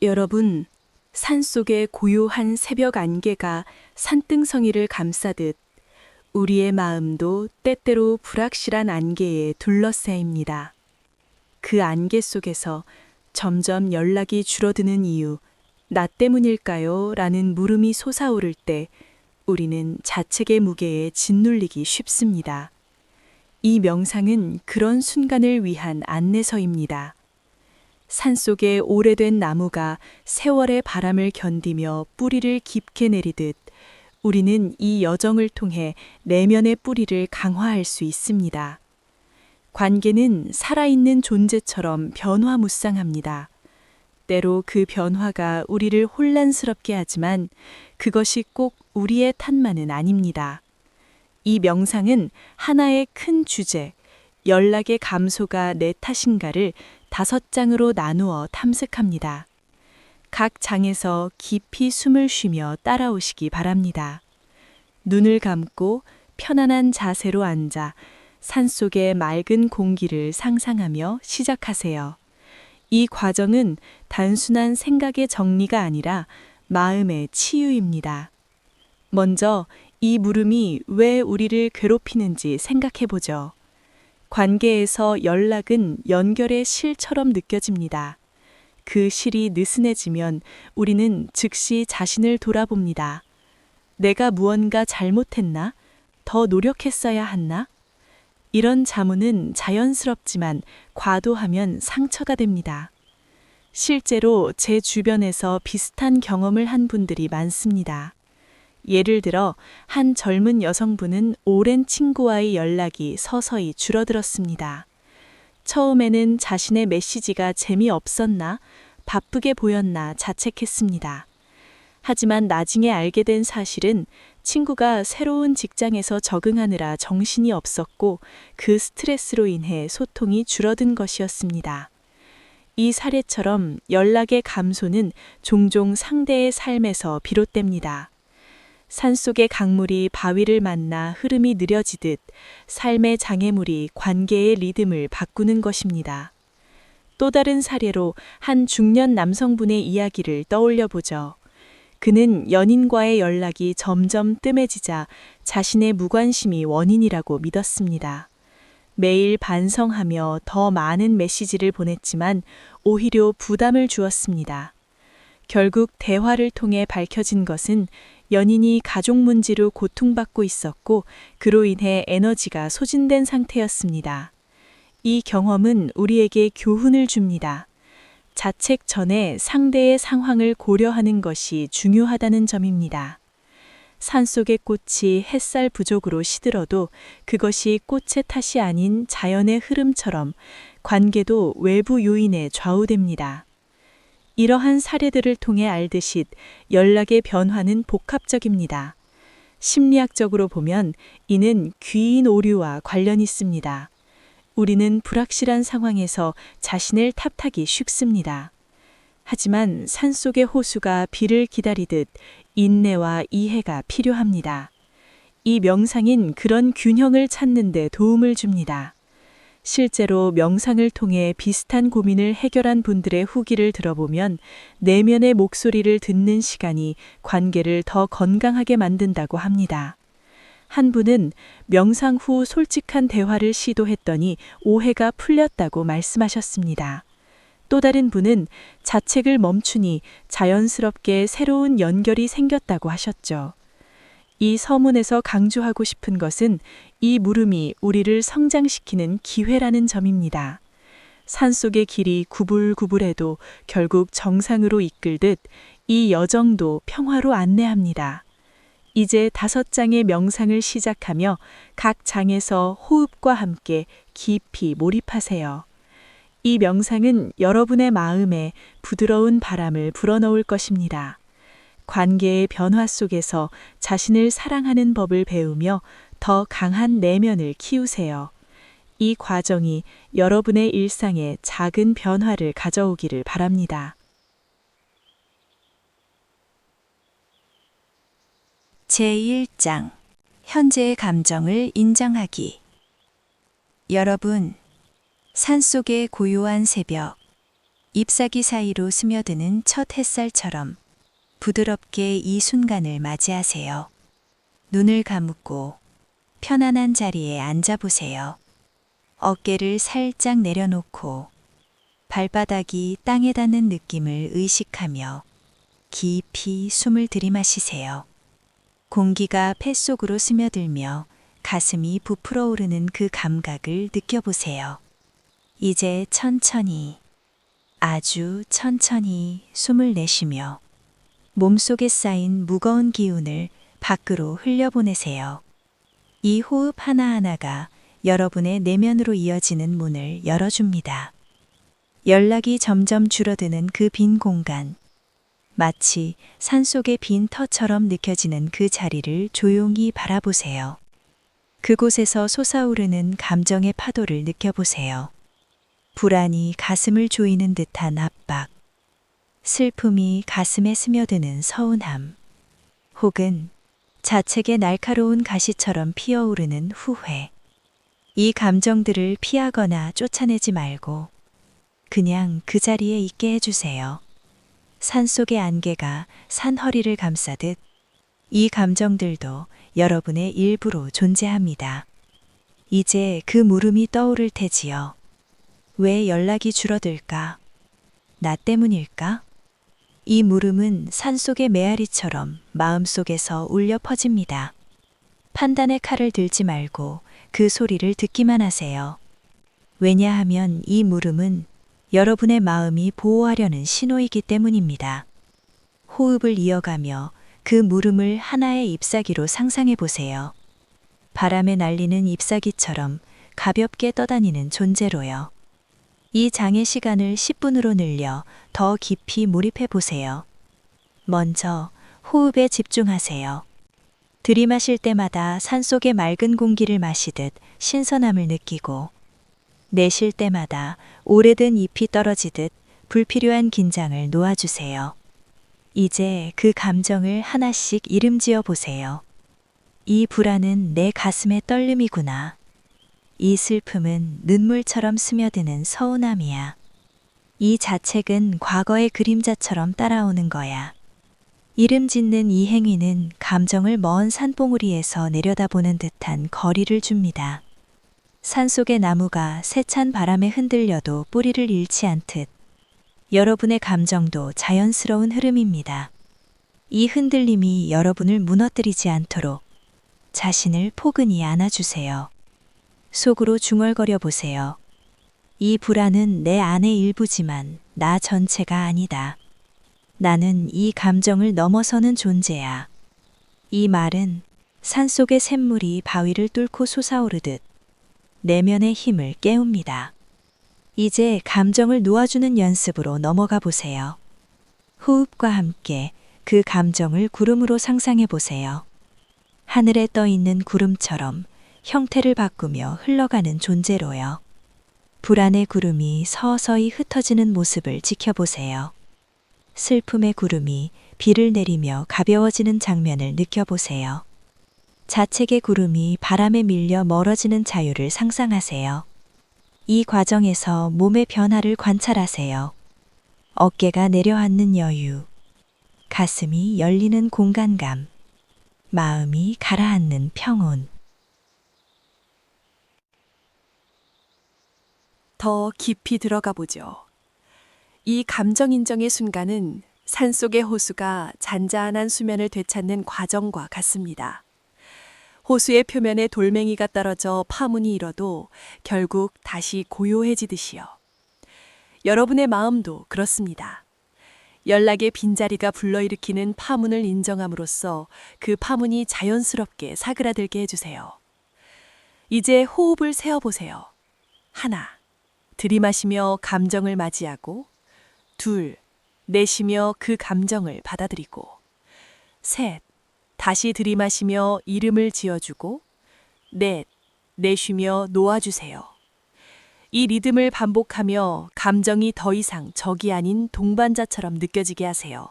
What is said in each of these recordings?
여러분, 산속의 고요한 새벽 안개가 산등성이를 감싸듯 우리의 마음도 때때로 불확실한 안개에 둘러싸입니다. 그 안개 속에서 점점 연락이 줄어드는 이유, 나 때문일까요? 라는 물음이 솟아오를 때 우리는 자책의 무게에 짓눌리기 쉽습니다. 이 명상은 그런 순간을 위한 안내서입니다. 산속의 오래된 나무가 세월의 바람을 견디며 뿌리를 깊게 내리듯 우리는 이 여정을 통해 내면의 뿌리를 강화할 수 있습니다. 관계는 살아있는 존재처럼 변화무쌍합니다. 때로 그 변화가 우리를 혼란스럽게 하지만 그것이 꼭 우리의 탓만은 아닙니다. 이 명상은 하나의 큰 주제, 연락의 감소가 내 탓인가를 5장으로 나누어 탐색합니다. 각 장에서 깊이 숨을 쉬며 따라오시기 바랍니다. 눈을 감고 편안한 자세로 앉아 산속의 맑은 공기를 상상하며 시작하세요. 이 과정은 단순한 생각의 정리가 아니라 마음의 치유입니다. 먼저 이 물음이 왜 우리를 괴롭히는지 생각해보죠. 관계에서 연락은 연결의 실처럼 느껴집니다. 그 실이 느슨해지면 우리는 즉시 자신을 돌아봅니다. 내가 무언가 잘못했나? 더 노력했어야 했나? 이런 자문은 자연스럽지만 과도하면 상처가 됩니다. 실제로 제 주변에서 비슷한 경험을 한 분들이 많습니다. 예를 들어 한 젊은 여성분은 오랜 친구와의 연락이 서서히 줄어들었습니다. 처음에는 자신의 메시지가 재미없었나, 바쁘게 보였나 자책했습니다. 하지만 나중에 알게 된 사실은 친구가 새로운 직장에서 적응하느라 정신이 없었고 그 스트레스로 인해 소통이 줄어든 것이었습니다. 이 사례처럼 연락의 감소는 종종 상대의 삶에서 비롯됩니다. 산속의 강물이 바위를 만나 흐름이 느려지듯 삶의 장애물이 관계의 리듬을 바꾸는 것입니다. 또 다른 사례로 한 중년 남성분의 이야기를 떠올려 보죠. 그는 연인과의 연락이 점점 뜸해지자 자신의 무관심이 원인이라고 믿었습니다. 매일 반성하며 더 많은 메시지를 보냈지만 오히려 부담을 주었습니다. 결국 대화를 통해 밝혀진 것은 연인이 가족 문제로 고통받고 있었고 그로 인해 에너지가 소진된 상태였습니다. 이 경험은 우리에게 교훈을 줍니다. 자책 전에 상대의 상황을 고려하는 것이 중요하다는 점입니다. 산속의 꽃이 햇살 부족으로 시들어도 그것이 꽃의 탓이 아닌 자연의 흐름처럼 관계도 외부 요인에 좌우됩니다. 이러한 사례들을 통해 알듯이 연락의 변화는 복합적입니다. 심리학적으로 보면 이는 귀인 오류와 관련이 있습니다. 우리는 불확실한 상황에서 자신을 탓하기 쉽습니다. 하지만 산속의 호수가 비를 기다리듯 인내와 이해가 필요합니다. 이 명상인 그런 균형을 찾는 데 도움을 줍니다. 실제로 명상을 통해 비슷한 고민을 해결한 분들의 후기를 들어보면 내면의 목소리를 듣는 시간이 관계를 더 건강하게 만든다고 합니다. 한 분은 명상 후 솔직한 대화를 시도했더니 오해가 풀렸다고 말씀하셨습니다. 또 다른 분은 자책을 멈추니 자연스럽게 새로운 연결이 생겼다고 하셨죠. 이 서문에서 강조하고 싶은 것은 이 물음이 우리를 성장시키는 기회라는 점입니다. 산속의 길이 구불구불해도 결국 정상으로 이끌듯 이 여정도 평화로 안내합니다. 이제 5장의 명상을 시작하며 각 장에서 호흡과 함께 깊이 몰입하세요. 이 명상은 여러분의 마음에 부드러운 바람을 불어넣을 것입니다. 관계의 변화 속에서 자신을 사랑하는 법을 배우며 더 강한 내면을 키우세요. 이 과정이 여러분의 일상에 작은 변화를 가져오기를 바랍니다. 제1장 현재의 감정을 인정하기. 여러분, 산속의 고요한 새벽, 잎사귀 사이로 스며드는 첫 햇살처럼 부드럽게 이 순간을 맞이하세요. 눈을 감고 편안한 자리에 앉아보세요. 어깨를 살짝 내려놓고 발바닥이 땅에 닿는 느낌을 의식하며 깊이 숨을 들이마시세요. 공기가 폐 속으로 스며들며 가슴이 부풀어 오르는 그 감각을 느껴보세요. 이제 천천히, 아주 천천히 숨을 내쉬며 몸속에 쌓인 무거운 기운을 밖으로 흘려보내세요. 이 호흡 하나하나가 여러분의 내면으로 이어지는 문을 열어줍니다. 연락이 점점 줄어드는 그 빈 공간, 마치 산속의 빈 터처럼 느껴지는 그 자리를 조용히 바라보세요. 그곳에서 솟아오르는 감정의 파도를 느껴보세요. 불안이 가슴을 조이는 듯한 압박, 슬픔이 가슴에 스며드는 서운함, 혹은 자책의 날카로운 가시처럼 피어오르는 후회. 이 감정들을 피하거나 쫓아내지 말고 그냥 그 자리에 있게 해주세요. 산속의 안개가 산 허리를 감싸듯 이 감정들도 여러분의 일부로 존재합니다. 이제 그 물음이 떠오를 테지요. 왜 연락이 줄어들까? 나 때문일까? 이 물음은 산속의 메아리처럼 마음속에서 울려 퍼집니다. 판단의 칼을 들지 말고 그 소리를 듣기만 하세요. 왜냐하면 이 물음은 여러분의 마음이 보호하려는 신호이기 때문입니다. 호흡을 이어가며 그 물음을 하나의 잎사귀로 상상해 보세요. 바람에 날리는 잎사귀처럼 가볍게 떠다니는 존재로요. 이 장의 시간을 10분으로 늘려 더 깊이 몰입해 보세요. 먼저 호흡에 집중하세요. 들이마실 때마다 산속의 맑은 공기를 마시듯 신선함을 느끼고, 내쉴 때마다 오래된 잎이 떨어지듯 불필요한 긴장을 놓아주세요. 이제 그 감정을 하나씩 이름 지어 보세요. 이 불안은 내 가슴의 떨림이구나. 이 슬픔은 눈물처럼 스며드는 서운함이야. 이 자책은 과거의 그림자처럼 따라오는 거야. 이름 짓는 이 행위는 감정을 먼 산봉우리에서 내려다보는 듯한 거리를 줍니다. 산속의 나무가 세찬 바람에 흔들려도 뿌리를 잃지 않듯 여러분의 감정도 자연스러운 흐름입니다. 이 흔들림이 여러분을 무너뜨리지 않도록 자신을 포근히 안아주세요. 속으로 중얼거려 보세요. 이 불안은 내 안의 일부지만 나 전체가 아니다. 나는 이 감정을 넘어서는 존재야. 이 말은 산속의 샘물이 바위를 뚫고 솟아오르듯 내면의 힘을 깨웁니다. 이제 감정을 놓아주는 연습으로 넘어가 보세요. 호흡과 함께 그 감정을 구름으로 상상해 보세요. 하늘에 떠 있는 구름처럼 형태를 바꾸며 흘러가는 존재로요. 불안의 구름이 서서히 흩어지는 모습을 지켜보세요. 슬픔의 구름이 비를 내리며 가벼워지는 장면을 느껴보세요. 자책의 구름이 바람에 밀려 멀어지는 자유를 상상하세요. 이 과정에서 몸의 변화를 관찰하세요. 어깨가 내려앉는 여유, 가슴이 열리는 공간감, 마음이 가라앉는 평온. 더 깊이 들어가 보죠. 이 감정 인정의 순간은 산속의 호수가 잔잔한 수면을 되찾는 과정과 같습니다. 호수의 표면에 돌멩이가 떨어져 파문이 일어도 결국 다시 고요해지듯이요. 여러분의 마음도 그렇습니다. 연락의 빈자리가 불러일으키는 파문을 인정함으로써 그 파문이 자연스럽게 사그라들게 해주세요. 이제 호흡을 세어보세요. 하나, 들이마시며 감정을 맞이하고, 둘, 내쉬며 그 감정을 받아들이고, 셋, 다시 들이마시며 이름을 지어주고, 넷, 내쉬며 놓아주세요. 이 리듬을 반복하며 감정이 더 이상 적이 아닌 동반자처럼 느껴지게 하세요.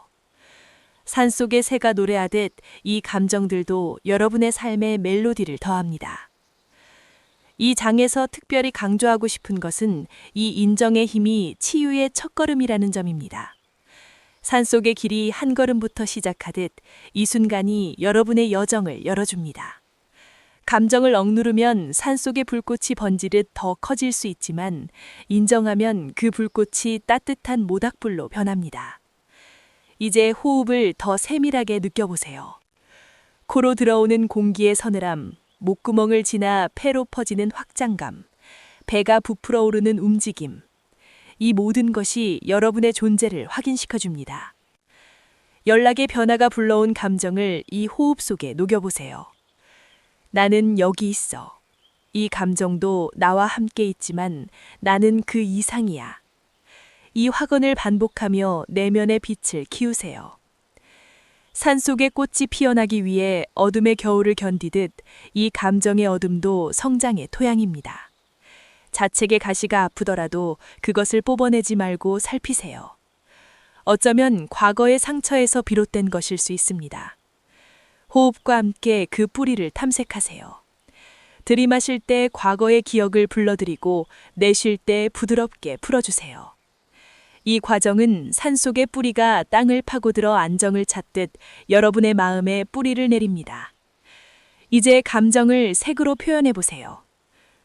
산속의 새가 노래하듯 이 감정들도 여러분의 삶에 멜로디를 더합니다. 이 장에서 특별히 강조하고 싶은 것은 이 인정의 힘이 치유의 첫걸음이라는 점입니다. 산속의 길이 한 걸음부터 시작하듯 이 순간이 여러분의 여정을 열어줍니다. 감정을 억누르면 산속의 불꽃이 번지듯 더 커질 수 있지만 인정하면 그 불꽃이 따뜻한 모닥불로 변합니다. 이제 호흡을 더 세밀하게 느껴보세요. 코로 들어오는 공기의 서늘함, 목구멍을 지나 폐로 퍼지는 확장감, 배가 부풀어 오르는 움직임. 이 모든 것이 여러분의 존재를 확인시켜줍니다. 연락의 변화가 불러온 감정을 이 호흡 속에 녹여보세요. 나는 여기 있어. 이 감정도 나와 함께 있지만 나는 그 이상이야. 이 확언을 반복하며 내면의 빛을 키우세요. 산속의 꽃이 피어나기 위해 어둠의 겨울을 견디듯 이 감정의 어둠도 성장의 토양입니다. 자책의 가시가 아프더라도 그것을 뽑아내지 말고 살피세요. 어쩌면 과거의 상처에서 비롯된 것일 수 있습니다. 호흡과 함께 그 뿌리를 탐색하세요. 들이마실 때 과거의 기억을 불러들이고 내쉴 때 부드럽게 풀어주세요. 이 과정은 산속의 뿌리가 땅을 파고들어 안정을 찾듯 여러분의 마음에 뿌리를 내립니다. 이제 감정을 색으로 표현해 보세요.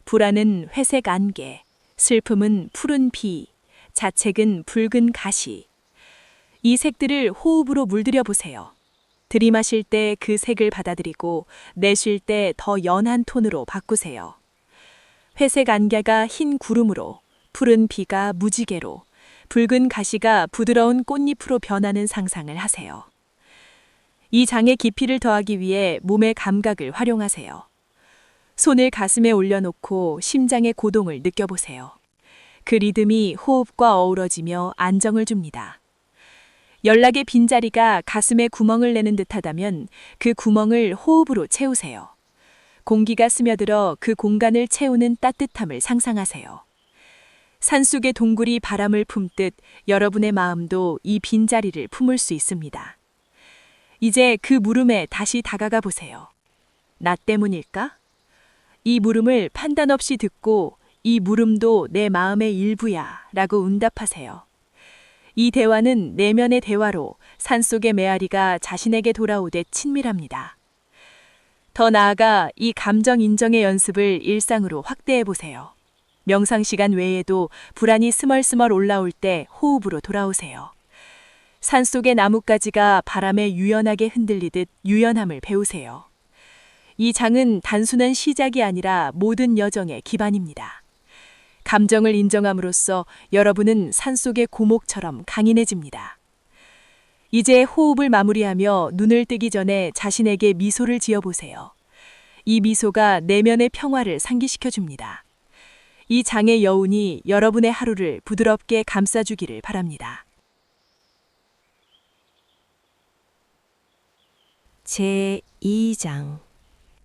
불안은 회색 안개, 슬픔은 푸른 비, 자책은 붉은 가시. 이 색들을 호흡으로 물들여 보세요. 들이마실 때 그 색을 받아들이고 내쉴 때 더 연한 톤으로 바꾸세요. 회색 안개가 흰 구름으로, 푸른 비가 무지개로, 붉은 가시가 부드러운 꽃잎으로 변하는 상상을 하세요. 이 장의 깊이를 더하기 위해 몸의 감각을 활용하세요. 손을 가슴에 올려놓고 심장의 고동을 느껴보세요. 그 리듬이 호흡과 어우러지며 안정을 줍니다. 연락의 빈자리가 가슴에 구멍을 내는 듯하다면 그 구멍을 호흡으로 채우세요. 공기가 스며들어 그 공간을 채우는 따뜻함을 상상하세요. 산속의 동굴이 바람을 품듯 여러분의 마음도 이 빈자리를 품을 수 있습니다. 이제 그 물음에 다시 다가가 보세요. 나 때문일까? 이 물음을 판단 없이 듣고 이 물음도 내 마음의 일부야 라고 응답하세요. 이 대화는 내면의 대화로 산속의 메아리가 자신에게 돌아오듯 친밀합니다. 더 나아가 이 감정 인정의 연습을 일상으로 확대해 보세요. 명상 시간 외에도 불안이 스멀스멀 올라올 때 호흡으로 돌아오세요. 산속의 나뭇가지가 바람에 유연하게 흔들리듯 유연함을 배우세요. 이 장은 단순한 시작이 아니라 모든 여정의 기반입니다. 감정을 인정함으로써 여러분은 산속의 고목처럼 강인해집니다. 이제 호흡을 마무리하며 눈을 뜨기 전에 자신에게 미소를 지어보세요. 이 미소가 내면의 평화를 상기시켜줍니다. 이 장의 여운이 여러분의 하루를 부드럽게 감싸주기를 바랍니다. 제2장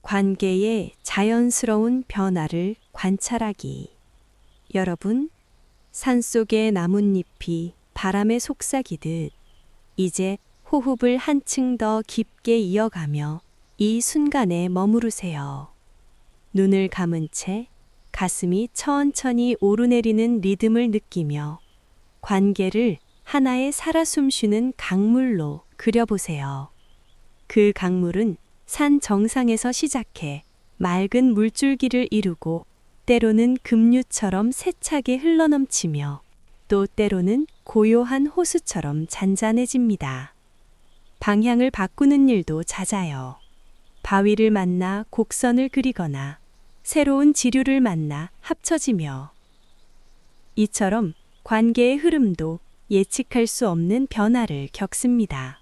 관계의 자연스러운 변화를 관찰하기. 여러분, 산속의 나뭇잎이 바람에 속삭이듯 이제 호흡을 한층 더 깊게 이어가며 이 순간에 머무르세요. 눈을 감은 채 가슴이 천천히 오르내리는 리듬을 느끼며 관계를 하나의 살아 숨쉬는 강물로 그려보세요. 그 강물은 산 정상에서 시작해 맑은 물줄기를 이루고 때로는 급류처럼 세차게 흘러넘치며 또 때로는 고요한 호수처럼 잔잔해집니다. 방향을 바꾸는 일도 잦아요. 바위를 만나 곡선을 그리거나 새로운 지류를 만나 합쳐지며 이처럼 관계의 흐름도 예측할 수 없는 변화를 겪습니다.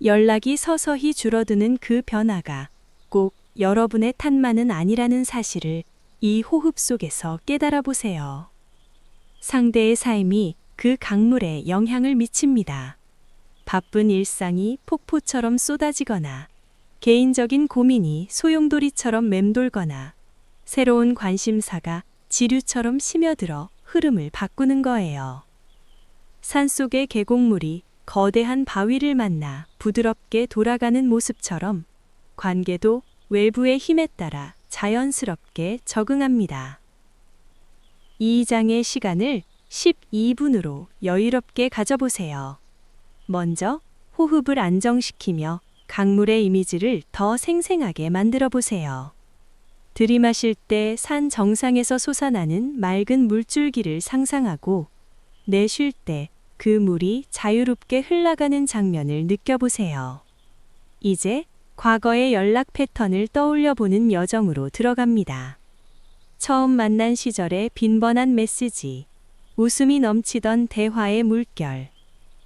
연락이 서서히 줄어드는 그 변화가 꼭 여러분의 탓만은 아니라는 사실을 이 호흡 속에서 깨달아 보세요. 상대의 삶이 그 강물에 영향을 미칩니다. 바쁜 일상이 폭포처럼 쏟아지거나 개인적인 고민이 소용돌이처럼 맴돌거나 새로운 관심사가 지류처럼 스며들어 흐름을 바꾸는 거예요. 산속의 계곡물이 거대한 바위를 만나 부드럽게 돌아가는 모습처럼 관계도 외부의 힘에 따라 자연스럽게 적응합니다. 이 장의 시간을 12분으로 여유롭게 가져보세요. 먼저 호흡을 안정시키며 강물의 이미지를 더 생생하게 만들어 보세요. 들이마실 때 산 정상에서 솟아나는 맑은 물줄기를 상상하고 내쉴 때 그 물이 자유롭게 흘러가는 장면을 느껴보세요. 이제 과거의 연락 패턴을 떠올려 보는 여정으로 들어갑니다. 처음 만난 시절의 빈번한 메시지, 웃음이 넘치던 대화의 물결.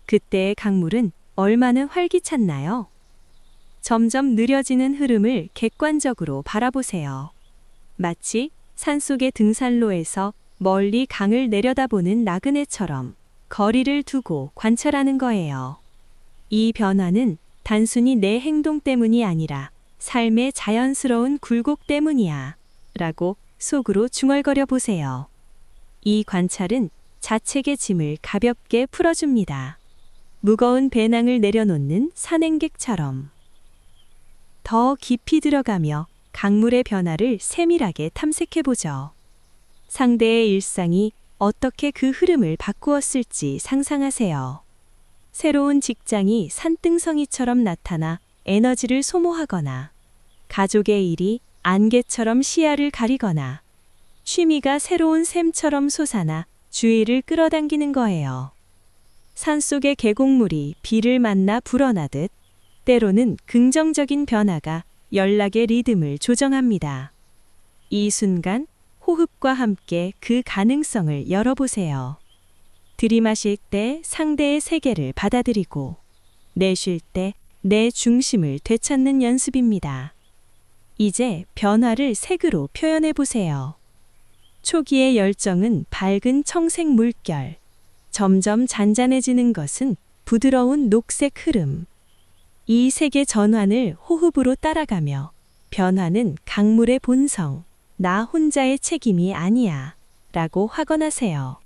그때의 강물은 얼마나 활기찼나요? 점점 느려지는 흐름을 객관적으로 바라보세요. 마치 산속의 등산로에서 멀리 강을 내려다보는 나그네처럼 거리를 두고 관찰하는 거예요. 이 변화는 단순히 내 행동 때문이 아니라 삶의 자연스러운 굴곡 때문이야 라고 속으로 중얼거려 보세요. 이 관찰은 자책의 짐을 가볍게 풀어줍니다. 무거운 배낭을 내려놓는 산행객처럼. 더 깊이 들어가며 강물의 변화를 세밀하게 탐색해보죠. 상대의 일상이 어떻게 그 흐름을 바꾸었을지 상상하세요. 새로운 직장이 산등성이처럼 나타나 에너지를 소모하거나, 가족의 일이 안개처럼 시야를 가리거나, 취미가 새로운 샘처럼 솟아나 주의를 끌어당기는 거예요. 산속의 계곡물이 비를 만나 불어나듯 때로는 긍정적인 변화가 연락의 리듬을 조정합니다. 이 순간 호흡과 함께 그 가능성을 열어보세요. 들이마실 때 상대의 세계를 받아들이고 내쉴 때 내 중심을 되찾는 연습입니다. 이제 변화를 색으로 표현해 보세요. 초기의 열정은 밝은 청색 물결, 점점 잔잔해지는 것은 부드러운 녹색 흐름. 이 색의 전환을 호흡으로 따라가며 변화는 강물의 본성, 나 혼자의 책임이 아니야 라고 확언하세요.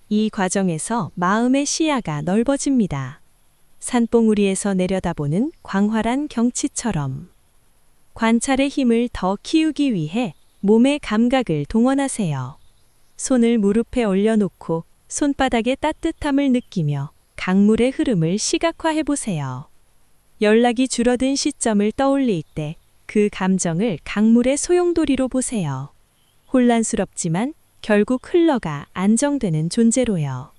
이 과정에서 마음의 시야가 넓어집니다. 산봉우리에서 내려다보는 광활한 경치처럼. 관찰의 힘을 더 키우기 위해 몸의 감각을 동원하세요. 손을 무릎에 올려놓고 손바닥의 따뜻함을 느끼며 강물의 흐름을 시각화해 보세요. 연락이 줄어든 시점을 떠올릴 때 그 감정을 강물의 소용돌이로 보세요. 혼란스럽지만 결국 흘러가 안정되는 존재로요.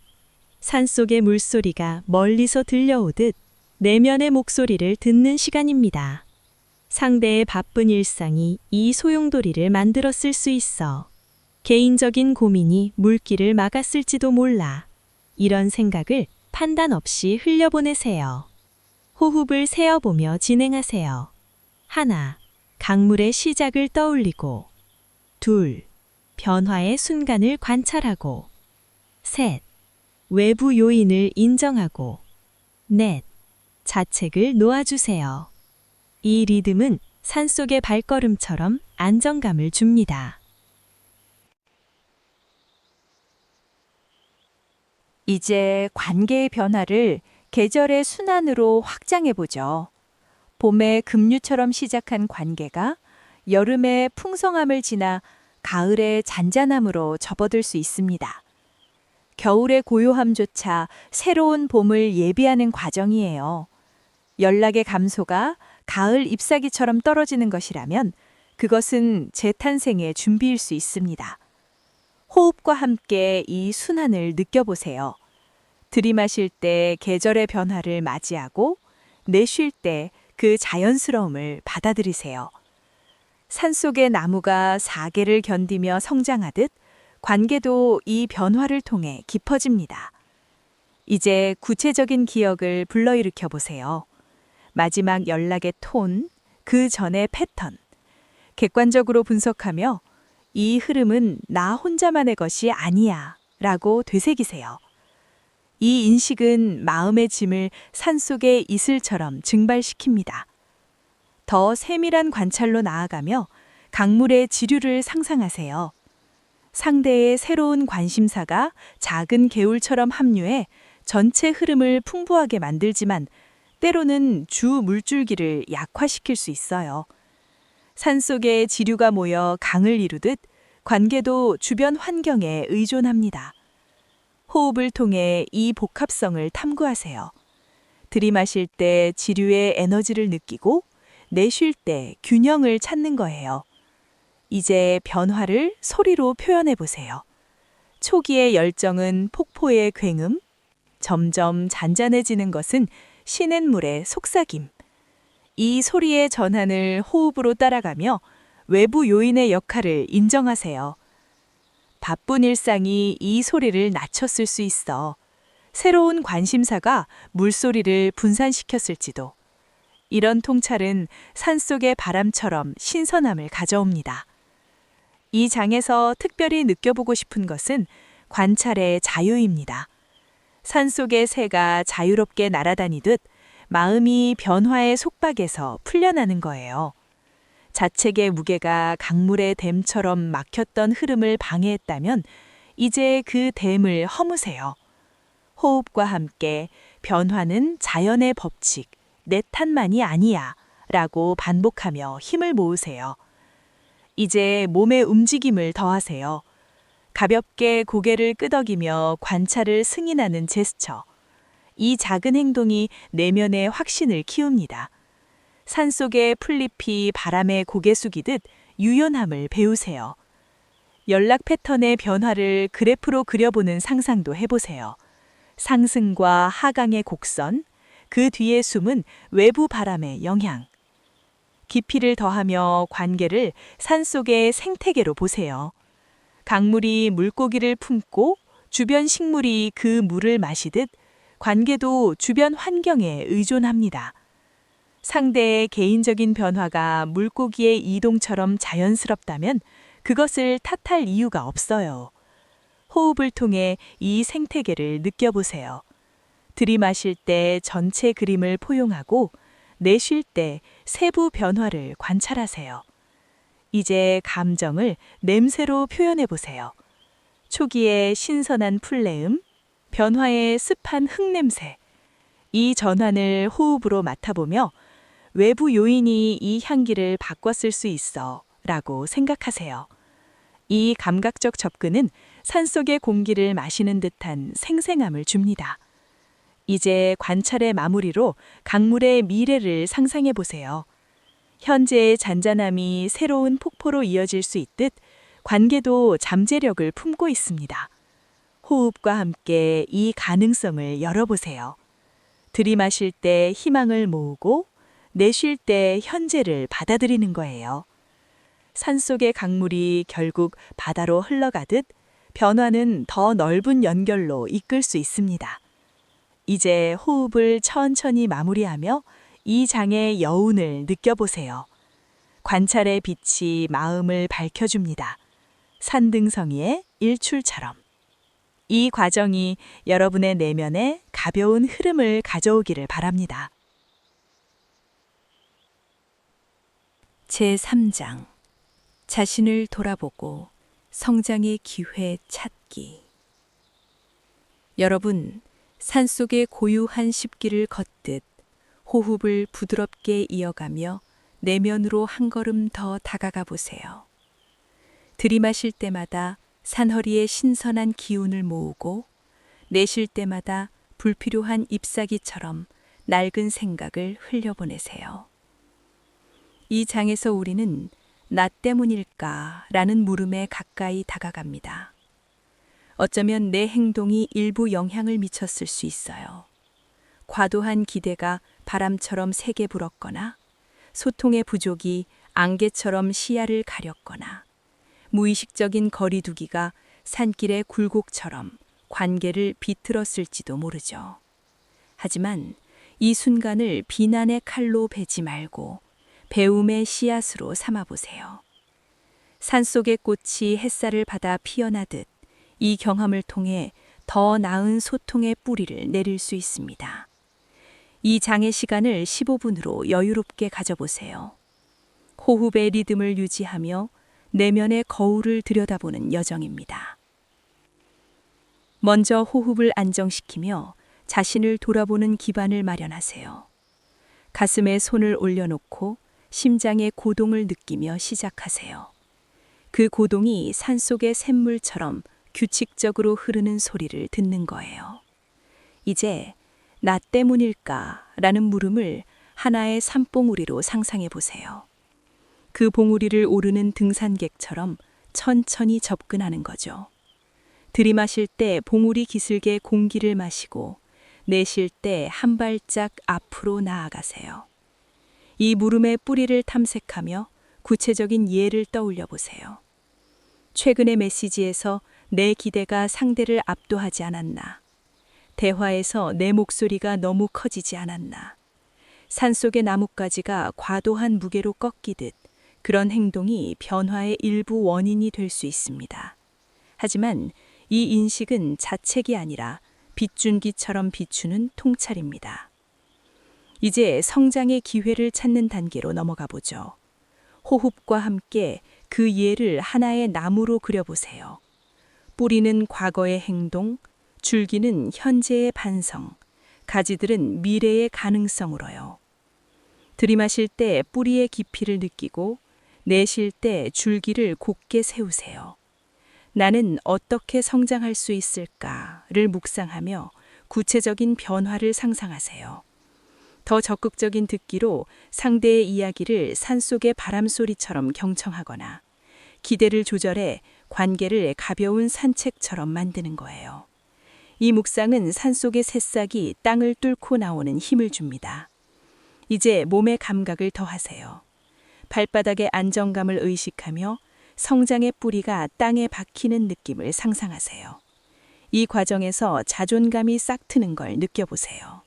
산속의 물소리가 멀리서 들려오듯 내면의 목소리를 듣는 시간입니다. 상대의 바쁜 일상이 이 소용돌이를 만들었을 수 있어. 개인적인 고민이 물길을 막았을지도 몰라. 이런 생각을 판단 없이 흘려보내세요. 호흡을 세어보며 진행하세요. 1. 강물의 시작을 떠올리고 2. 변화의 순간을 관찰하고 3. 외부 요인을 인정하고 4. 자책을 놓아주세요. 이 리듬은 산속의 발걸음처럼 안정감을 줍니다. 이제 관계의 변화를 계절의 순환으로 확장해보죠. 봄의 급류처럼 시작한 관계가 여름의 풍성함을 지나 가을의 잔잔함으로 접어들 수 있습니다. 겨울의 고요함조차 새로운 봄을 예비하는 과정이에요. 연락의 감소가 가을 잎사귀처럼 떨어지는 것이라면 그것은 재탄생의 준비일 수 있습니다. 호흡과 함께 이 순환을 느껴보세요. 들이마실 때 계절의 변화를 맞이하고 내쉴 때 그 자연스러움을 받아들이세요. 산속의 나무가 사계를 견디며 성장하듯 관계도 이 변화를 통해 깊어집니다. 이제 구체적인 기억을 불러일으켜 보세요. 마지막 연락의 톤, 그 전의 패턴. 객관적으로 분석하며 이 흐름은 나 혼자만의 것이 아니야 라고 되새기세요. 이 인식은 마음의 짐을 산속의 이슬처럼 증발시킵니다. 더 세밀한 관찰로 나아가며 강물의 지류를 상상하세요. 상대의 새로운 관심사가 작은 개울처럼 합류해 전체 흐름을 풍부하게 만들지만 때로는 주 물줄기를 약화시킬 수 있어요. 산속에 지류가 모여 강을 이루듯 관계도 주변 환경에 의존합니다. 호흡을 통해 이 복합성을 탐구하세요. 들이마실 때 지류의 에너지를 느끼고 내쉴 때 균형을 찾는 거예요. 이제 변화를 소리로 표현해 보세요. 초기의 열정은 폭포의 굉음, 점점 잔잔해지는 것은 시냇물의 속삭임. 이 소리의 전환을 호흡으로 따라가며 외부 요인의 역할을 인정하세요. 바쁜 일상이 이 소리를 낮췄을 수 있어. 새로운 관심사가 물소리를 분산시켰을지도. 이런 통찰은 산속의 바람처럼 신선함을 가져옵니다. 이 장에서 특별히 느껴보고 싶은 것은 관찰의 자유입니다. 산속의 새가 자유롭게 날아다니듯 마음이 변화의 속박에서 풀려나는 거예요. 자책의 무게가 강물의 댐처럼 막혔던 흐름을 방해했다면 이제 그 댐을 허무세요. 호흡과 함께 변화는 자연의 법칙, 내 탓만이 아니야 라고 반복하며 힘을 모으세요. 이제 몸의 움직임을 더하세요. 가볍게 고개를 끄덕이며 관찰을 승인하는 제스처. 이 작은 행동이 내면의 확신을 키웁니다. 산속의 풀잎이 바람에 고개 숙이듯 유연함을 배우세요. 연락 패턴의 변화를 그래프로 그려보는 상상도 해보세요. 상승과 하강의 곡선, 그 뒤에 숨은 외부 바람의 영향. 깊이를 더하며 관계를 산속의 생태계로 보세요. 강물이 물고기를 품고 주변 식물이 그 물을 마시듯 관계도 주변 환경에 의존합니다. 상대의 개인적인 변화가 물고기의 이동처럼 자연스럽다면 그것을 탓할 이유가 없어요. 호흡을 통해 이 생태계를 느껴보세요. 들이마실 때 전체 그림을 포용하고 내쉴 때 세부 변화를 관찰하세요. 이제 감정을 냄새로 표현해 보세요. 초기의 신선한 풀내음, 변화의 습한 흙냄새. 이 전환을 호흡으로 맡아보며 외부 요인이 이 향기를 바꿨을 수 있어 라고 생각하세요. 이 감각적 접근은 산속의 공기를 마시는 듯한 생생함을 줍니다. 이제 관찰의 마무리로 강물의 미래를 상상해 보세요. 현재의 잔잔함이 새로운 폭포로 이어질 수 있듯 관계도 잠재력을 품고 있습니다. 호흡과 함께 이 가능성을 열어보세요. 들이마실 때 희망을 모으고 내쉴 때 현재를 받아들이는 거예요. 산속의 강물이 결국 바다로 흘러가듯 변화는 더 넓은 연결로 이끌 수 있습니다. 이제 호흡을 천천히 마무리하며 이 장의 여운을 느껴보세요. 관찰의 빛이 마음을 밝혀줍니다. 산등성이의 일출처럼. 이 과정이 여러분의 내면에 가벼운 흐름을 가져오기를 바랍니다. 제3장. 자신을 돌아보고 성장의 기회 찾기. 여러분, 산속의 고요한 습기를 걷듯 호흡을 부드럽게 이어가며 내면으로 한 걸음 더 다가가 보세요. 들이마실 때마다 산허리의 신선한 기운을 모으고 내쉴 때마다 불필요한 잎사귀처럼 낡은 생각을 흘려보내세요. 이 장에서 우리는 나 때문일까라는 물음에 가까이 다가갑니다. 어쩌면 내 행동이 일부 영향을 미쳤을 수 있어요. 과도한 기대가 바람처럼 세게 불었거나 소통의 부족이 안개처럼 시야를 가렸거나 무의식적인 거리두기가 산길의 굴곡처럼 관계를 비틀었을지도 모르죠. 하지만 이 순간을 비난의 칼로 베지 말고 배움의 씨앗으로 삼아보세요. 산속의 꽃이 햇살을 받아 피어나듯 이 경험을 통해 더 나은 소통의 뿌리를 내릴 수 있습니다. 이 장의 시간을 15분으로 여유롭게 가져보세요. 호흡의 리듬을 유지하며 내면의 거울을 들여다보는 여정입니다. 먼저 호흡을 안정시키며 자신을 돌아보는 기반을 마련하세요. 가슴에 손을 올려놓고 심장의 고동을 느끼며 시작하세요. 그 고동이 산속의 샘물처럼 규칙적으로 흐르는 소리를 듣는 거예요. 이제 나 때문일까? 라는 물음을 하나의 산봉우리로 상상해 보세요. 그 봉우리를 오르는 등산객처럼 천천히 접근하는 거죠. 들이마실 때 봉우리 기슭에 공기를 마시고 내쉴 때 한 발짝 앞으로 나아가세요. 이 물음의 뿌리를 탐색하며 구체적인 예를 떠올려 보세요. 최근의 메시지에서 내 기대가 상대를 압도하지 않았나? 대화에서 내 목소리가 너무 커지지 않았나? 산속의 나뭇가지가 과도한 무게로 꺾이듯 그런 행동이 변화의 일부 원인이 될 수 있습니다. 하지만 이 인식은 자책이 아니라 빗줄기처럼 비추는 통찰입니다. 이제 성장의 기회를 찾는 단계로 넘어가 보죠. 호흡과 함께 그 예를 하나의 나무로 그려보세요. 뿌리는 과거의 행동, 줄기는 현재의 반성, 가지들은 미래의 가능성으로요. 들이마실 때 뿌리의 깊이를 느끼고 내쉴 때 줄기를 곧게 세우세요. 나는 어떻게 성장할 수 있을까를 묵상하며 구체적인 변화를 상상하세요. 더 적극적인 듣기로 상대의 이야기를 산속의 바람소리처럼 경청하거나 기대를 조절해 관계를 가벼운 산책처럼 만드는 거예요. 이 묵상은 산속의 새싹이 땅을 뚫고 나오는 힘을 줍니다. 이제 몸의 감각을 더하세요. 발바닥의 안정감을 의식하며 성장의 뿌리가 땅에 박히는 느낌을 상상하세요. 이 과정에서 자존감이 싹 트는 걸 느껴보세요.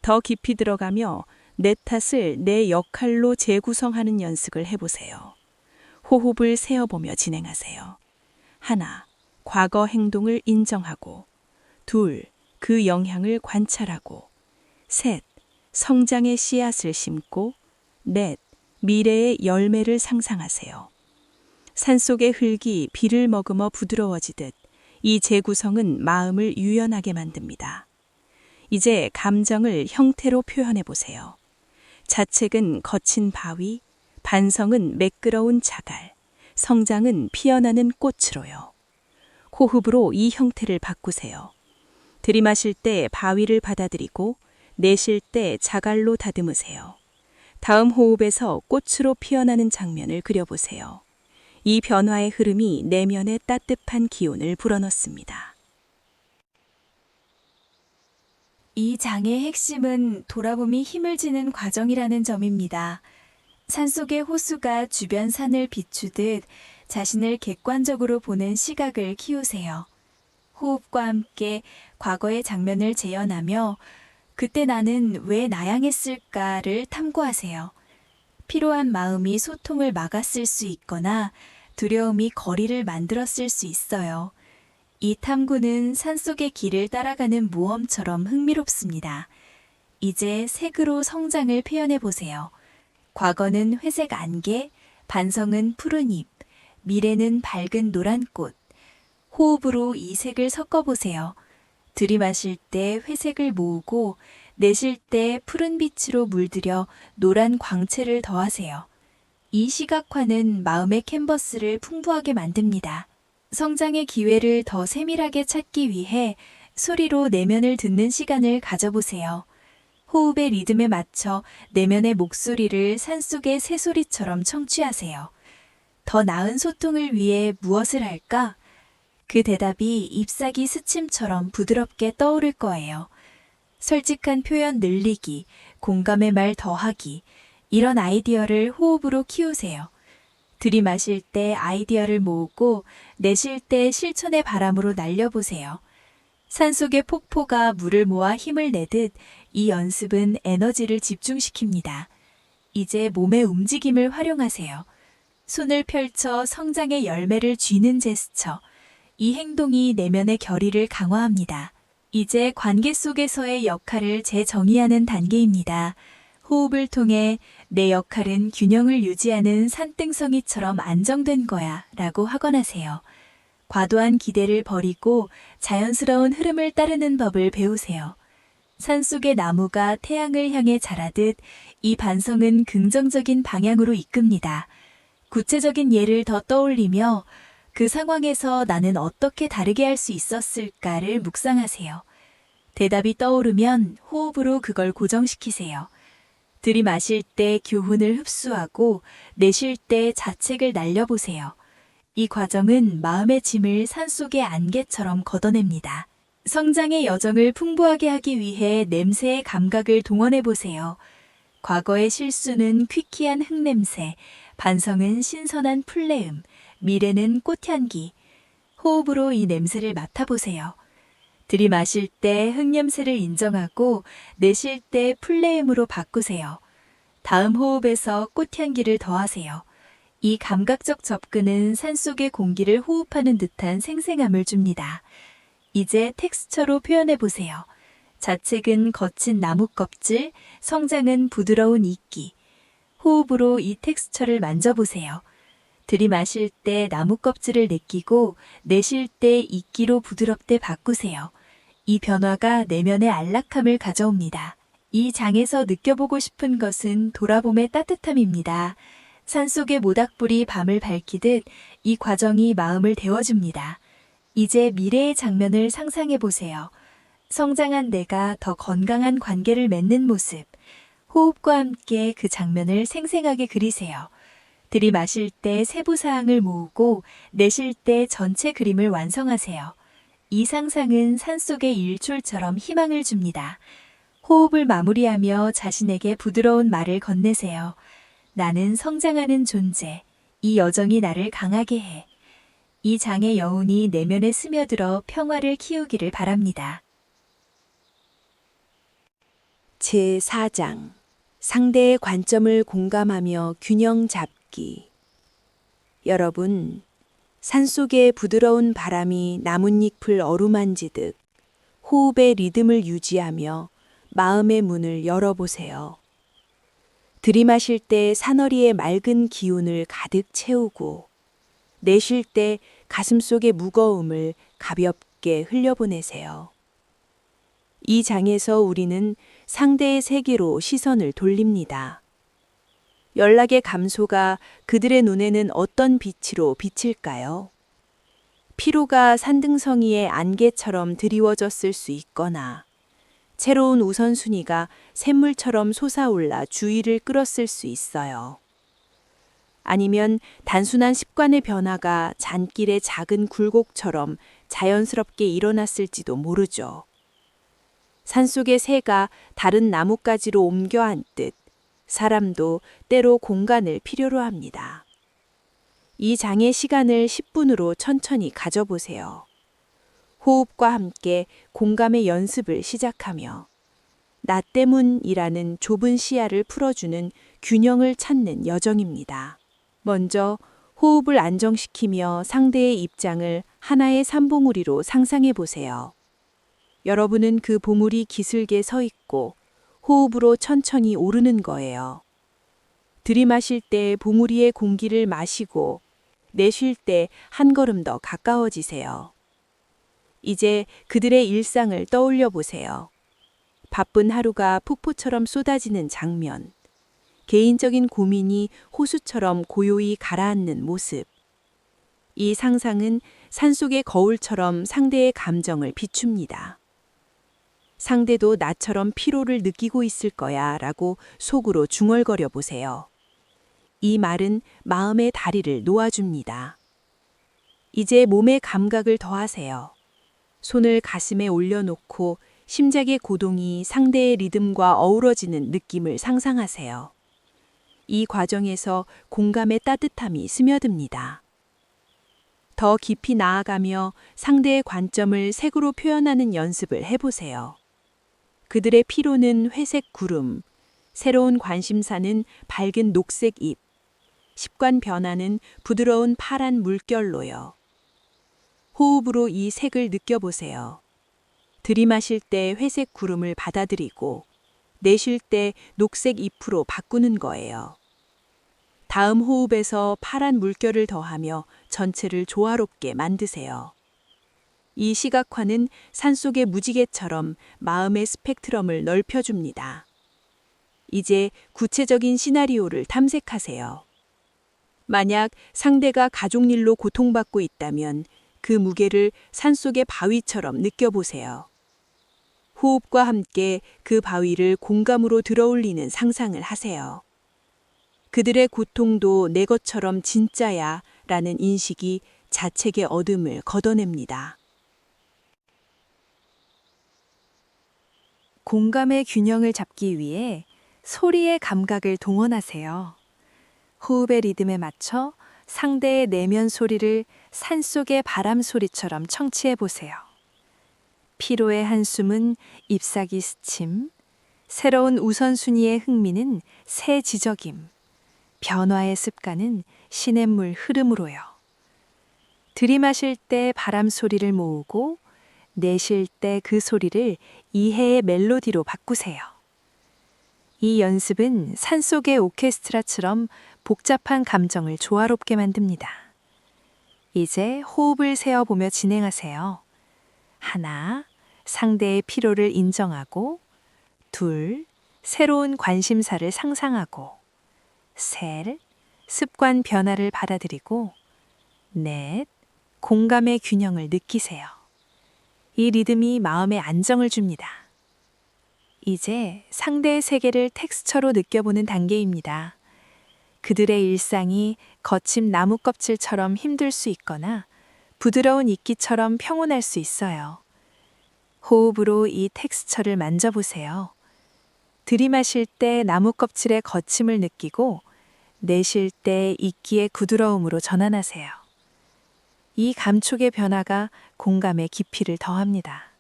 더 깊이 들어가며 내 탓을 내 역할로 재구성하는 연습을 해보세요. 호흡을 세어보며 진행하세요. 1. 과거 행동을 인정하고 2. 그 영향을 관찰하고 3. 성장의 씨앗을 심고 4. 미래의 열매를 상상하세요. 산속의 흙이 비를 머금어 부드러워지듯 이 재구성은 마음을 유연하게 만듭니다. 이제 감정을 형태로 표현해 보세요. 자책은 거친 바위, 반성은 매끄러운 자갈, 성장은 피어나는 꽃으로요. 호흡으로 이 형태를 바꾸세요. 들이마실 때 바위를 받아들이고 내쉴 때 자갈로 다듬으세요. 다음 호흡에서 꽃으로 피어나는 장면을 그려보세요. 이 변화의 흐름이 내면에 따뜻한 기운을 불어넣습니다. 이 장의 핵심은 돌아봄이 힘을 지는 과정이라는 점입니다. 산속의 호수가 주변 산을 비추듯 자신을 객관적으로 보는 시각을 키우세요. 호흡과 함께 과거의 장면을 재현하며 그때 나는 왜 나양했을까를 탐구하세요. 피로한 마음이 소통을 막았을 수 있거나 두려움이 거리를 만들었을 수 있어요. 이 탐구는 산속의 길을 따라가는 모험처럼 흥미롭습니다. 이제 색으로 성장을 표현해 보세요. 과거는 회색 안개, 반성은 푸른 잎, 미래는 밝은 노란 꽃. 호흡으로 이 색을 섞어보세요. 들이마실 때 회색을 모으고 내쉴 때 푸른 빛으로 물들여 노란 광채를 더하세요. 이 시각화는 마음의 캔버스를 풍부하게 만듭니다. 성장의 기회를 더 세밀하게 찾기 위해 소리로 내면을 듣는 시간을 가져보세요. 호흡의 리듬에 맞춰 내면의 목소리를 산속의 새소리처럼 청취하세요. 더 나은 소통을 위해 무엇을 할까? 그 대답이 잎사귀 스침처럼 부드럽게 떠오를 거예요. 솔직한 표현 늘리기, 공감의 말 더하기, 이런 아이디어를 호흡으로 키우세요. 들이마실 때 아이디어를 모으고 내쉴 때 실천의 바람으로 날려보세요. 산속의 폭포가 물을 모아 힘을 내듯 이 연습은 에너지를 집중시킵니다. 이제 몸의 움직임을 활용하세요. 손을 펼쳐 성장의 열매를 쥐는 제스처. 이 행동이 내면의 결의를 강화합니다. 이제 관계 속에서의 역할을 재정의하는 단계입니다. 호흡을 통해 내 역할은 균형을 유지하는 산등성이처럼 안정된 거야 라고 확언하세요. 과도한 기대를 버리고 자연스러운 흐름을 따르는 법을 배우세요. 산속의 나무가 태양을 향해 자라듯 이 반성은 긍정적인 방향으로 이끕니다. 구체적인 예를 더 떠올리며 그 상황에서 나는 어떻게 다르게 할 수 있었을까를 묵상하세요. 대답이 떠오르면 호흡으로 그걸 고정시키세요. 들이마실 때 교훈을 흡수하고 내쉴 때 자책을 날려보세요. 이 과정은 마음의 짐을 산속의 안개처럼 걷어냅니다. 성장의 여정을 풍부하게 하기 위해 냄새의 감각을 동원해 보세요. 과거의 실수는 퀴퀴한 흙냄새, 반성은 신선한 풀내음, 미래는 꽃향기. 호흡으로 이 냄새를 맡아보세요. 들이마실 때 흙냄새를 인정하고 내쉴 때 풀내음으로 바꾸세요. 다음 호흡에서 꽃향기를 더하세요. 이 감각적 접근은 산속의 공기를 호흡하는 듯한 생생함을 줍니다. 이제 텍스처로 표현해 보세요. 자책은 거친 나무 껍질, 성장은 부드러운 이끼. 호흡으로 이 텍스처를 만져보세요. 들이마실 때 나무 껍질을 느끼고 내쉴 때 이끼로 부드럽게 바꾸세요. 이 변화가 내면의 안락함을 가져옵니다. 이 장에서 느껴보고 싶은 것은 돌아봄의 따뜻함입니다. 산속의 모닥불이 밤을 밝히듯 이 과정이 마음을 데워줍니다. 이제 미래의 장면을 상상해 보세요. 성장한 내가 더 건강한 관계를 맺는 모습. 호흡과 함께 그 장면을 생생하게 그리세요. 들이마실 때 세부 사항을 모으고 내쉴 때 전체 그림을 완성하세요. 이 상상은 산속의 일출처럼 희망을 줍니다. 호흡을 마무리하며 자신에게 부드러운 말을 건네세요. 나는 성장하는 존재. 이 여정이 나를 강하게 해. 이 장의 여운이 내면에 스며들어 평화를 키우기를 바랍니다. 제4장 상대의 관점을 공감하며 균형 잡기. 여러분, 산속의 부드러운 바람이 나뭇잎을 어루만지듯 호흡의 리듬을 유지하며 마음의 문을 열어보세요. 들이마실 때 사너리의 맑은 기운을 가득 채우고 내쉴 때 가슴속의 무거움을 가볍게 흘려보내세요. 이 장에서 우리는 상대의 세계로 시선을 돌립니다. 연락의 감소가 그들의 눈에는 어떤 빛으로 비칠까요? 피로가 산등성이의 안개처럼 드리워졌을 수 있거나 새로운 우선순위가 샘물처럼 솟아올라 주의를 끌었을 수 있어요. 아니면 단순한 습관의 변화가 잔길의 작은 굴곡처럼 자연스럽게 일어났을지도 모르죠. 산속의 새가 다른 나뭇가지로 옮겨 앉듯 사람도 때로 공간을 필요로 합니다. 이 장의 시간을 10분으로 천천히 가져보세요. 호흡과 함께 공감의 연습을 시작하며 나 때문이라는 좁은 시야를 풀어주는 균형을 찾는 여정입니다. 먼저 호흡을 안정시키며 상대의 입장을 하나의 산봉우리로 상상해 보세요. 여러분은 그 봉우리 기슭에 서 있고 호흡으로 천천히 오르는 거예요. 들이마실 때 봉우리의 공기를 마시고 내쉴 때 한 걸음 더 가까워지세요. 이제 그들의 일상을 떠올려 보세요. 바쁜 하루가 폭포처럼 쏟아지는 장면. 개인적인 고민이 호수처럼 고요히 가라앉는 모습. 이 상상은 산속의 거울처럼 상대의 감정을 비춥니다. 상대도 나처럼 피로를 느끼고 있을 거야 라고 속으로 중얼거려 보세요. 이 말은 마음의 다리를 놓아줍니다. 이제 몸의 감각을 더하세요. 손을 가슴에 올려놓고 심장의 고동이 상대의 리듬과 어우러지는 느낌을 상상하세요. 이 과정에서 공감의 따뜻함이 스며듭니다. 더 깊이 나아가며 상대의 관점을 색으로 표현하는 연습을 해보세요. 그들의 피로는 회색 구름, 새로운 관심사는 밝은 녹색 잎, 습관 변화는 부드러운 파란 물결로요. 호흡으로 이 색을 느껴보세요. 들이마실 때 회색 구름을 받아들이고 내쉴 때 녹색 잎으로 바꾸는 거예요. 다음 호흡에서 파란 물결을 더하며 전체를 조화롭게 만드세요. 이 시각화는 산속의 무지개처럼 마음의 스펙트럼을 넓혀줍니다. 이제 구체적인 시나리오를 탐색하세요. 만약 상대가 가족일로 고통받고 있다면 그 무게를 산속의 바위처럼 느껴보세요. 호흡과 함께 그 바위를 공감으로 들어올리는 상상을 하세요. 그들의 고통도 내 것처럼 진짜야 라는 인식이 자책의 어둠을 걷어냅니다. 공감의 균형을 잡기 위해 소리의 감각을 동원하세요. 호흡의 리듬에 맞춰 상대의 내면 소리를 산속의 바람 소리처럼 청취해 보세요. 피로의 한숨은 잎사귀 스침, 새로운 우선순위의 흥미는 새 지저김, 변화의 습관은 시냇물 흐름으로요. 들이마실 때 바람 소리를 모으고 내쉴 때 그 소리를 이해의 멜로디로 바꾸세요. 이 연습은 산속의 오케스트라처럼 복잡한 감정을 조화롭게 만듭니다. 이제 호흡을 세어보며 진행하세요. 하나, 상대의 피로를 인정하고, 둘, 새로운 관심사를 상상하고, 셋, 습관 변화를 받아들이고, 넷, 공감의 균형을 느끼세요. 이 리듬이 마음에 안정을 줍니다. 이제 상대의 세계를 텍스처로 느껴보는 단계입니다. 그들의 일상이 거친 나무 껍질처럼 힘들 수 있거나 부드러운 이끼처럼 평온할 수 있어요. 호흡으로 이 텍스처를 만져보세요. 들이마실 때 나무 껍질의 거침을 느끼고 내쉴 때 이끼의 부드러움으로 전환하세요. 이 감촉의 변화가 공감의 깊이를 더합니다.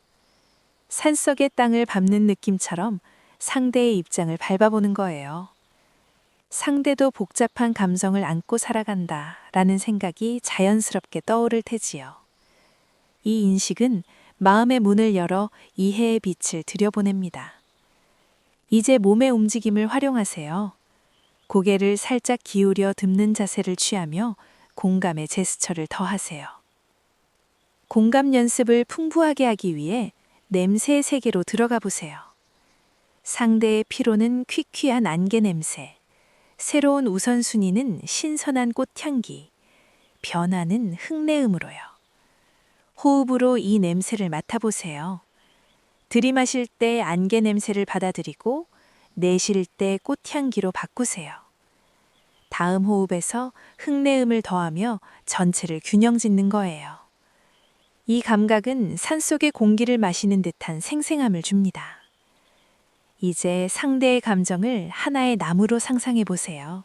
산속의 땅을 밟는 느낌처럼 상대의 입장을 밟아보는 거예요. 상대도 복잡한 감정을 안고 살아간다 라는 생각이 자연스럽게 떠오를 테지요. 이 인식은 마음의 문을 열어 이해의 빛을 들여보냅니다. 이제 몸의 움직임을 활용하세요. 고개를 살짝 기울여 듣는 자세를 취하며 공감의 제스처를 더하세요. 공감 연습을 풍부하게 하기 위해 냄새의 세계로 들어가 보세요. 상대의 피로는 퀴퀴한 안개 냄새, 새로운 우선순위는 신선한 꽃향기, 변화는 흙내음으로요. 호흡으로 이 냄새를 맡아보세요. 들이마실 때 안개 냄새를 받아들이고 내쉴 때 꽃향기로 바꾸세요. 다음 호흡에서 흙내음을 더하며 전체를 균형 짓는 거예요. 이 감각은 산속의 공기를 마시는 듯한 생생함을 줍니다. 이제 상대의 감정을 하나의 나무로 상상해 보세요.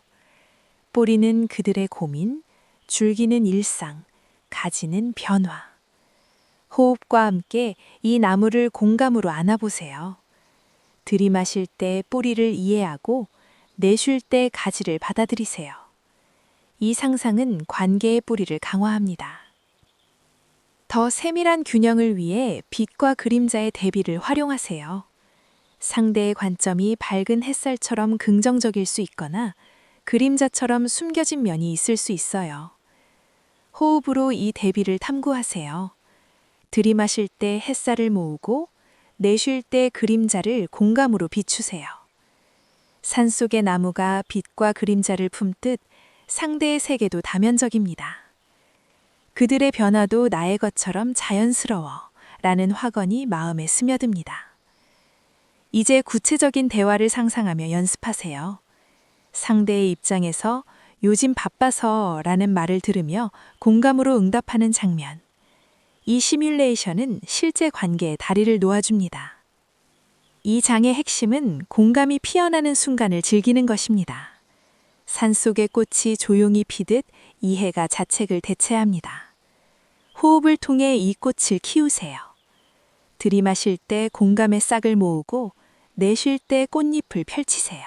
뿌리는 그들의 고민, 줄기는 일상, 가지는 변화. 호흡과 함께 이 나무를 공감으로 안아보세요. 들이마실 때 뿌리를 이해하고 내쉴 때 가지를 받아들이세요. 이 상상은 관계의 뿌리를 강화합니다. 더 세밀한 균형을 위해 빛과 그림자의 대비를 활용하세요. 상대의 관점이 밝은 햇살처럼 긍정적일 수 있거나 그림자처럼 숨겨진 면이 있을 수 있어요. 호흡으로 이 대비를 탐구하세요. 들이마실 때 햇살을 모으고 내쉴 때 그림자를 공감으로 비추세요. 산속의 나무가 빛과 그림자를 품듯 상대의 세계도 다면적입니다. 그들의 변화도 나의 것처럼 자연스러워 라는 확언이 마음에 스며듭니다. 이제 구체적인 대화를 상상하며 연습하세요. 상대의 입장에서 요즘 바빠서 라는 말을 들으며 공감으로 응답하는 장면. 이 시뮬레이션은 실제 관계에 다리를 놓아줍니다. 이 장의 핵심은 공감이 피어나는 순간을 즐기는 것입니다. 산속의 꽃이 조용히 피듯 이해가 자책을 대체합니다. 호흡을 통해 이 꽃을 키우세요. 들이마실 때 공감의 싹을 모으고 내쉴 때 꽃잎을 펼치세요.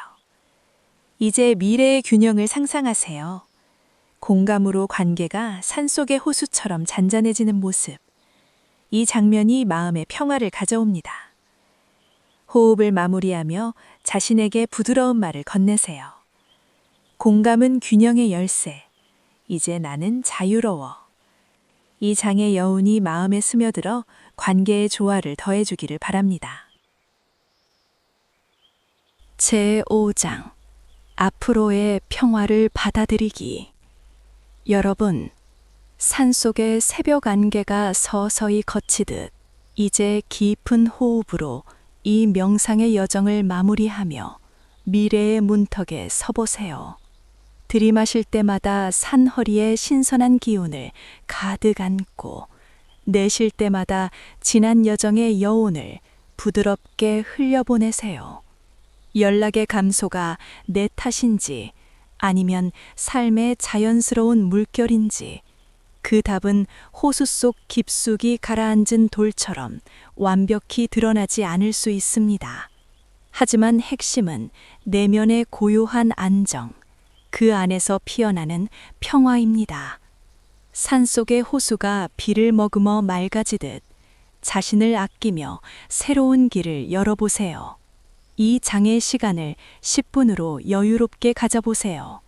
이제 미래의 균형을 상상하세요. 공감으로 관계가 산속의 호수처럼 잔잔해지는 모습. 이 장면이 마음의 평화를 가져옵니다. 호흡을 마무리하며 자신에게 부드러운 말을 건네세요. 공감은 균형의 열쇠. 이제 나는 자유로워. 이 장의 여운이 마음에 스며들어 관계의 조화를 더해주기를 바랍니다. 제5장 앞으로의 평화를 받아들이기. 여러분, 산속의 새벽 안개가 서서히 걷히듯 이제 깊은 호흡으로 이 명상의 여정을 마무리하며 미래의 문턱에 서보세요. 들이마실 때마다 산허리의 신선한 기운을 가득 안고 내쉴 때마다 지난 여정의 여운을 부드럽게 흘려보내세요. 연락의 감소가 내 탓인지 아니면 삶의 자연스러운 물결인지 그 답은 호수 속 깊숙이 가라앉은 돌처럼 완벽히 드러나지 않을 수 있습니다. 하지만 핵심은 내면의 고요한 안정, 그 안에서 피어나는 평화입니다. 산속의 호수가 비를 머금어 맑아지듯 자신을 아끼며 새로운 길을 열어보세요. 이 장의 시간을 10분으로 여유롭게 가져보세요.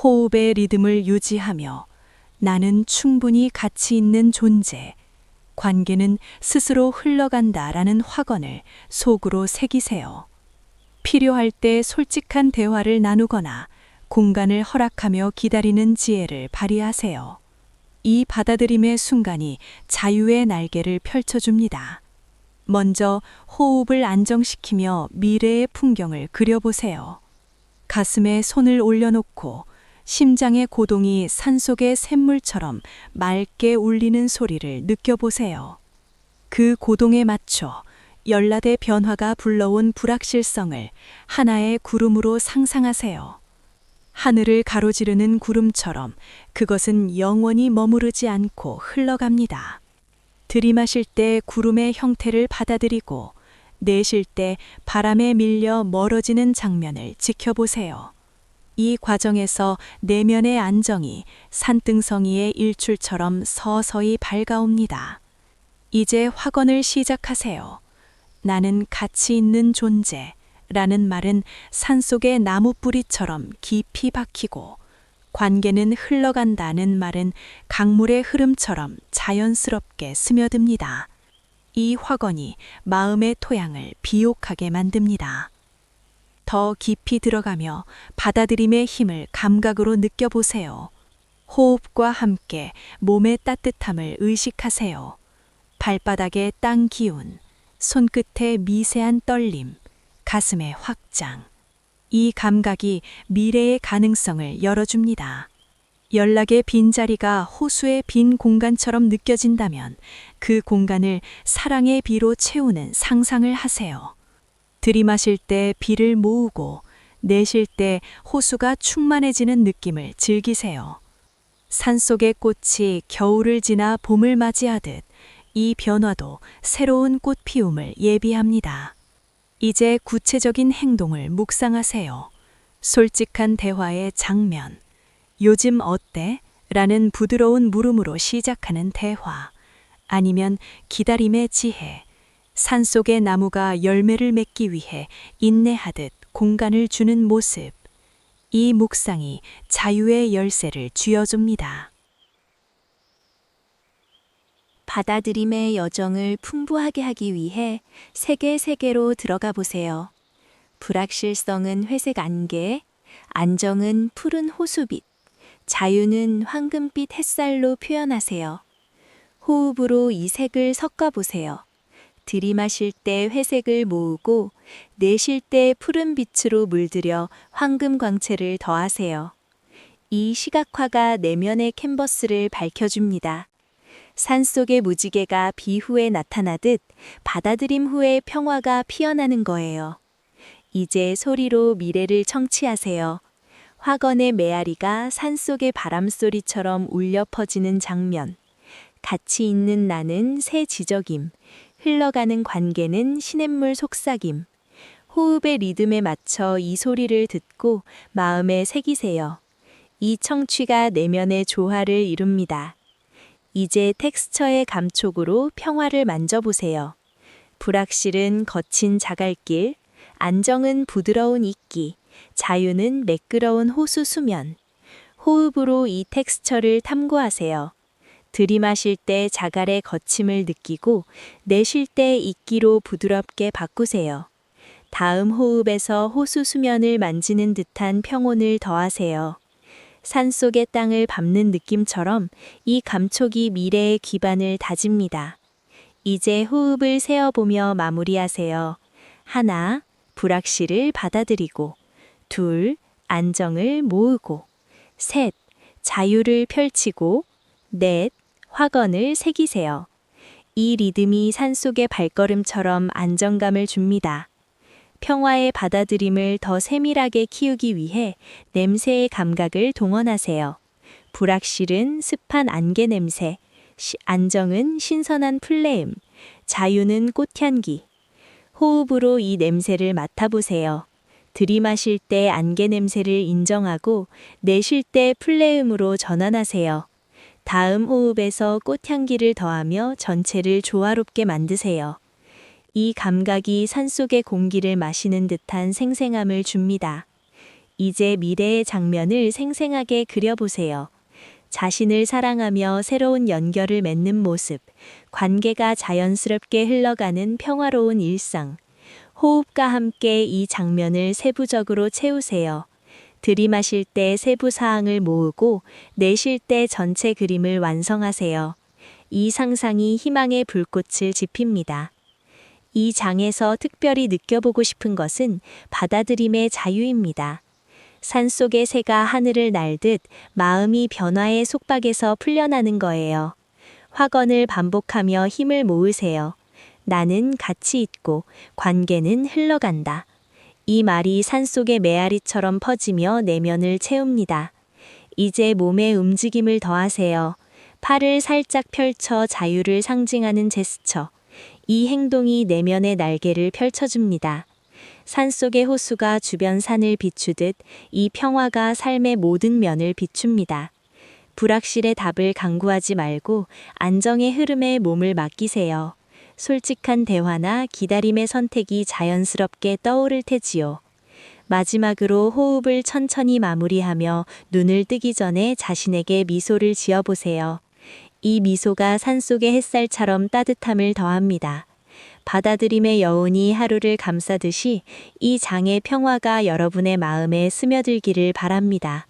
호흡의 리듬을 유지하며 나는 충분히 가치 있는 존재, 관계는 스스로 흘러간다라는 확언을 속으로 새기세요. 필요할 때 솔직한 대화를 나누거나 공간을 허락하며 기다리는 지혜를 발휘하세요. 이 받아들임의 순간이 자유의 날개를 펼쳐줍니다. 먼저 호흡을 안정시키며 미래의 풍경을 그려보세요. 가슴에 손을 올려놓고 심장의 고동이 산속의 샘물처럼 맑게 울리는 소리를 느껴보세요. 그 고동에 맞춰 열라대 변화가 불러온 불확실성을 하나의 구름으로 상상하세요. 하늘을 가로지르는 구름처럼 그것은 영원히 머무르지 않고 흘러갑니다. 들이마실 때 구름의 형태를 받아들이고 내쉴 때 바람에 밀려 멀어지는 장면을 지켜보세요. 이 과정에서 내면의 안정이 산등성이의 일출처럼 서서히 밝아옵니다. 이제 확언을 시작하세요. 나는 가치 있는 존재 라는 말은 산속의 나무뿌리처럼 깊이 박히고 관계는 흘러간다는 말은 강물의 흐름처럼 자연스럽게 스며듭니다. 이 확언이 마음의 토양을 비옥하게 만듭니다. 더 깊이 들어가며 받아들임의 힘을 감각으로 느껴보세요. 호흡과 함께 몸의 따뜻함을 의식하세요. 발바닥의 땅 기운, 손끝의 미세한 떨림, 가슴의 확장. 이 감각이 미래의 가능성을 열어줍니다. 연락의 빈자리가 호수의 빈 공간처럼 느껴진다면 그 공간을 사랑의 비로 채우는 상상을 하세요. 들이마실 때 비를 모으고 내쉴 때 호수가 충만해지는 느낌을 즐기세요. 산속의 꽃이 겨울을 지나 봄을 맞이하듯 이 변화도 새로운 꽃 피움을 예비합니다. 이제 구체적인 행동을 묵상하세요. 솔직한 대화의 장면. 요즘 어때? 라는 부드러운 물음으로 시작하는 대화. 아니면 기다림의 지혜. 산속의 나무가 열매를 맺기 위해 인내하듯 공간을 주는 모습. 이 묵상이 자유의 열쇠를 쥐어줍니다. 받아들임의 여정을 풍부하게 하기 위해 세계로 들어가 보세요. 불확실성은 회색 안개, 안정은 푸른 호수빛, 자유는 황금빛 햇살로 표현하세요. 호흡으로 이 색을 섞어 보세요. 들이마실 때 회색을 모으고 내쉴 때 푸른 빛으로 물들여 황금 광채를 더하세요. 이 시각화가 내면의 캔버스를 밝혀줍니다. 산속의 무지개가 비 후에 나타나듯 받아들임 후에 평화가 피어나는 거예요. 이제 소리로 미래를 청취하세요. 화건의 메아리가 산속의 바람소리처럼 울려 퍼지는 장면. 가치 있는 나는 새 지적임. 흘러가는 관계는 시냇물 속삭임. 호흡의 리듬에 맞춰 이 소리를 듣고 마음에 새기세요. 이 청취가 내면의 조화를 이룹니다. 이제 텍스처의 감촉으로 평화를 만져보세요. 불확실은 거친 자갈길, 안정은 부드러운 이끼, 자유는 매끄러운 호수 수면. 호흡으로 이 텍스처를 탐구하세요. 들이마실 때 자갈의 거침을 느끼고 내쉴 때 이끼로 부드럽게 바꾸세요. 다음 호흡에서 호수 수면을 만지는 듯한 평온을 더하세요. 산속의 땅을 밟는 느낌처럼 이 감촉이 미래의 기반을 다집니다. 이제 호흡을 세어보며 마무리하세요. 1. 불확실을 받아들이고 2. 안정을 모으고 3. 자유를 펼치고 4. 확언을 새기세요. 이 리듬이 산속의 발걸음처럼 안정감을 줍니다. 평화의 받아들임을 더 세밀하게 키우기 위해 냄새의 감각을 동원하세요. 불확실은 습한 안개 냄새, 안정은 신선한 플레음, 자유는 꽃향기. 호흡으로 이 냄새를 맡아보세요. 들이마실 때 안개 냄새를 인정하고 내쉴 때 플레음으로 전환하세요. 다음 호흡에서 꽃향기를 더하며 전체를 조화롭게 만드세요. 이 감각이 산속의 공기를 마시는 듯한 생생함을 줍니다. 이제 미래의 장면을 생생하게 그려보세요. 자신을 사랑하며 새로운 연결을 맺는 모습, 관계가 자연스럽게 흘러가는 평화로운 일상. 호흡과 함께 이 장면을 세부적으로 채우세요. 들이마실 때 세부 사항을 모으고 내쉴 때 전체 그림을 완성하세요. 이 상상이 희망의 불꽃을 지핍니다. 이 장에서 특별히 느껴보고 싶은 것은 받아들임의 자유입니다. 산속의 새가 하늘을 날듯 마음이 변화의 속박에서 풀려나는 거예요. 확언을 반복하며 힘을 모으세요. 나는 가치 있고 관계는 흘러간다. 이 말이 산속의 메아리처럼 퍼지며 내면을 채웁니다. 이제 몸의 움직임을 더하세요. 팔을 살짝 펼쳐 자유를 상징하는 제스처. 이 행동이 내면의 날개를 펼쳐줍니다. 산속의 호수가 주변 산을 비추듯 이 평화가 삶의 모든 면을 비춥니다. 불확실의 답을 강구하지 말고 안정의 흐름에 몸을 맡기세요. 솔직한 대화나 기다림의 선택이 자연스럽게 떠오를 테지요. 마지막으로 호흡을 천천히 마무리하며 눈을 뜨기 전에 자신에게 미소를 지어보세요. 이 미소가 산속의 햇살처럼 따뜻함을 더합니다. 받아들임의 여운이 하루를 감싸듯이 이 장의 평화가 여러분의 마음에 스며들기를 바랍니다.